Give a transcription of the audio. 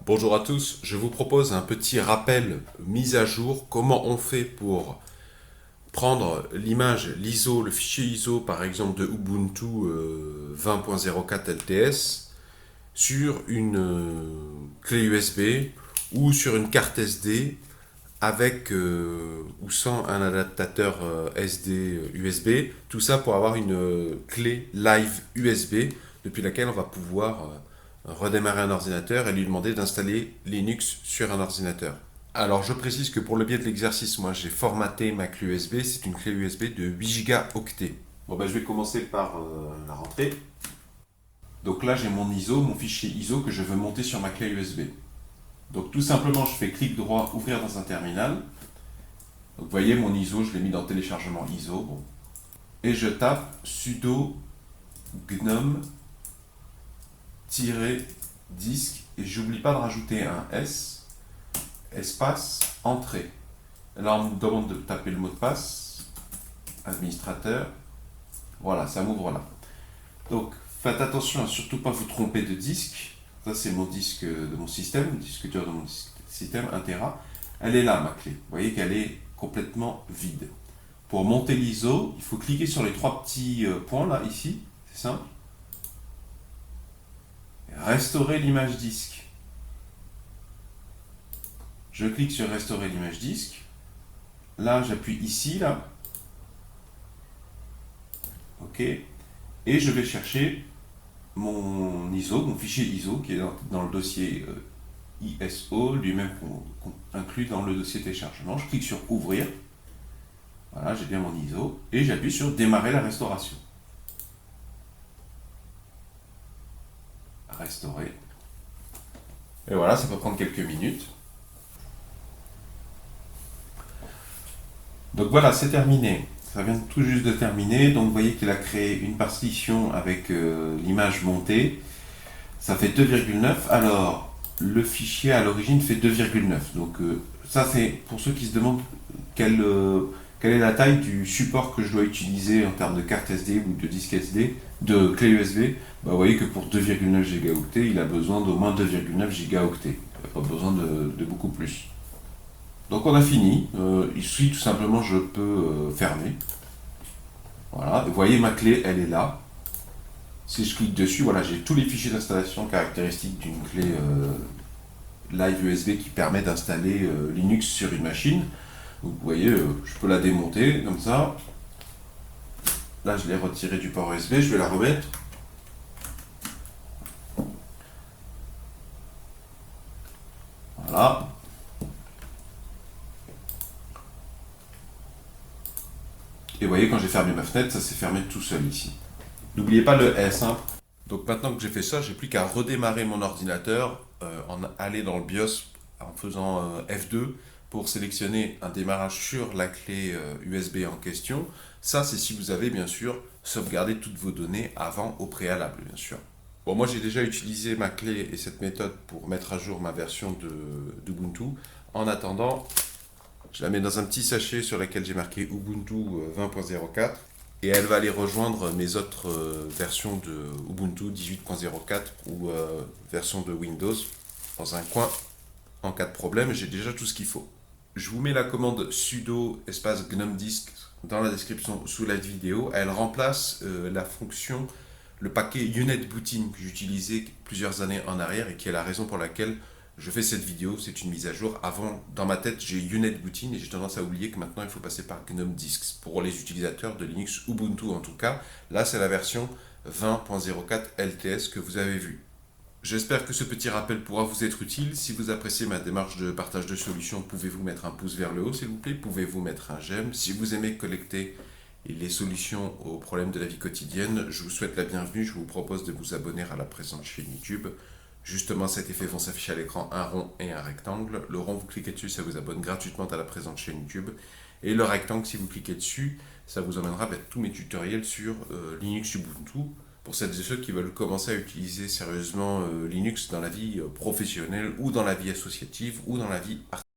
Bonjour à tous, je vous propose un petit rappel mise à jour, comment on fait pour prendre l'image, l'ISO, le fichier ISO par exemple de Ubuntu 20.04 LTS sur une clé USB ou sur une carte SD avec ou sans un adaptateur SD USB, tout ça pour avoir une clé live USB depuis laquelle on va pouvoir redémarrer un ordinateur et lui demander d'installer Linux sur un ordinateur. Alors je précise que pour le biais de l'exercice, moi j'ai formaté ma clé USB, c'est une clé USB de 8 Go octets. Bon ben je vais commencer par la rentrée. Donc là j'ai mon ISO, mon fichier ISO que je veux monter sur ma clé USB. Donc tout simplement je fais clic droit, ouvrir dans un terminal. Donc vous voyez mon ISO, je l'ai mis dans téléchargement ISO. Bon. Et je tape sudo gnome disque et j'oublie pas de rajouter un S, espace, entrée. Là on me demande de taper le mot de passe, administrateur. Voilà, ça m'ouvre là. Donc faites attention à surtout pas vous tromper de disque. Ça c'est mon disque de mon système, le disque dur de mon système, 1 Tera. Elle est là ma clé. Vous voyez qu'elle est complètement vide. Pour monter l'ISO, il faut cliquer sur les trois petits points là, ici, c'est simple. Restaurer l'image disque. Je clique sur restaurer l'image disque. Là, j'appuie ici, là. OK. Et je vais chercher mon ISO, mon fichier ISO qui est dans le dossier ISO, lui-même inclus dans le dossier téléchargement. Je clique sur ouvrir. Voilà, j'ai bien mon ISO. Et j'appuie sur démarrer la restauration. Restaurer. Et voilà, ça peut prendre quelques minutes. Donc voilà, c'est terminé. Ça vient tout juste de terminer. Donc vous voyez qu'il a créé une partition avec l'image montée. Ça fait 2,9. Alors, le fichier à l'origine fait 2,9. Donc ça, c'est pour ceux qui se demandent quelle est la taille du support que je dois utiliser en termes de carte SD ou de disque SD, de clé USB. Bah, vous voyez que pour 2,9 gigaoctets, il a besoin d'au moins 2,9 gigaoctets. Il n'a pas besoin de beaucoup plus. Donc on a fini. Ici, tout simplement, je peux fermer. Voilà. Vous voyez, ma clé, elle est là. Si je clique dessus, voilà, j'ai tous les fichiers d'installation caractéristiques d'une clé live USB qui permet d'installer Linux sur une machine. Donc, vous voyez, je peux la démonter comme ça. Là, je l'ai retirée du port USB, je vais la remettre. Voilà. Et vous voyez, quand j'ai fermé ma fenêtre, ça s'est fermé tout seul ici. N'oubliez pas le S, hein. Donc maintenant que j'ai fait ça, j'ai plus qu'à redémarrer mon ordinateur, aller dans le BIOS en faisant F2 pour sélectionner un démarrage sur la clé USB en question. Ça, c'est si vous avez bien sûr sauvegardé toutes vos données avant au préalable, bien sûr. Bon, moi j'ai déjà utilisé ma clé et cette méthode pour mettre à jour ma version d'Ubuntu. En attendant, je la mets dans un petit sachet sur lequel j'ai marqué Ubuntu 20.04 et elle va aller rejoindre mes autres versions de Ubuntu 18.04 ou version de Windows dans un coin. En cas de problème, j'ai déjà tout ce qu'il faut. Je vous mets la commande sudo espace gnome disk dans la description sous la vidéo. Elle remplace la fonction, le paquet UnetBootin que j'utilisais plusieurs années en arrière et qui est la raison pour laquelle je fais cette vidéo. C'est une mise à jour. Avant, dans ma tête, j'ai UnetBootin et j'ai tendance à oublier que maintenant il faut passer par GNOME Disks pour les utilisateurs de Linux Ubuntu en tout cas. Là, c'est la version 20.04 LTS que vous avez vue. J'espère que ce petit rappel pourra vous être utile. Si vous appréciez ma démarche de partage de solutions, pouvez-vous mettre un pouce vers le haut, s'il vous plaît. Pouvez-vous mettre un j'aime. Si vous aimez collecter les solutions aux problèmes de la vie quotidienne, je vous souhaite la bienvenue. Je vous propose de vous abonner à la présente chaîne YouTube. Justement, cet effet vont s'afficher à l'écran un rond et un rectangle. Le rond, vous cliquez dessus, ça vous abonne gratuitement à la présente chaîne YouTube. Et le rectangle, si vous cliquez dessus, ça vous emmènera vers tous mes tutoriels sur Linux Ubuntu pour celles et ceux qui veulent commencer à utiliser sérieusement Linux dans la vie professionnelle ou dans la vie associative ou dans la vie artistique.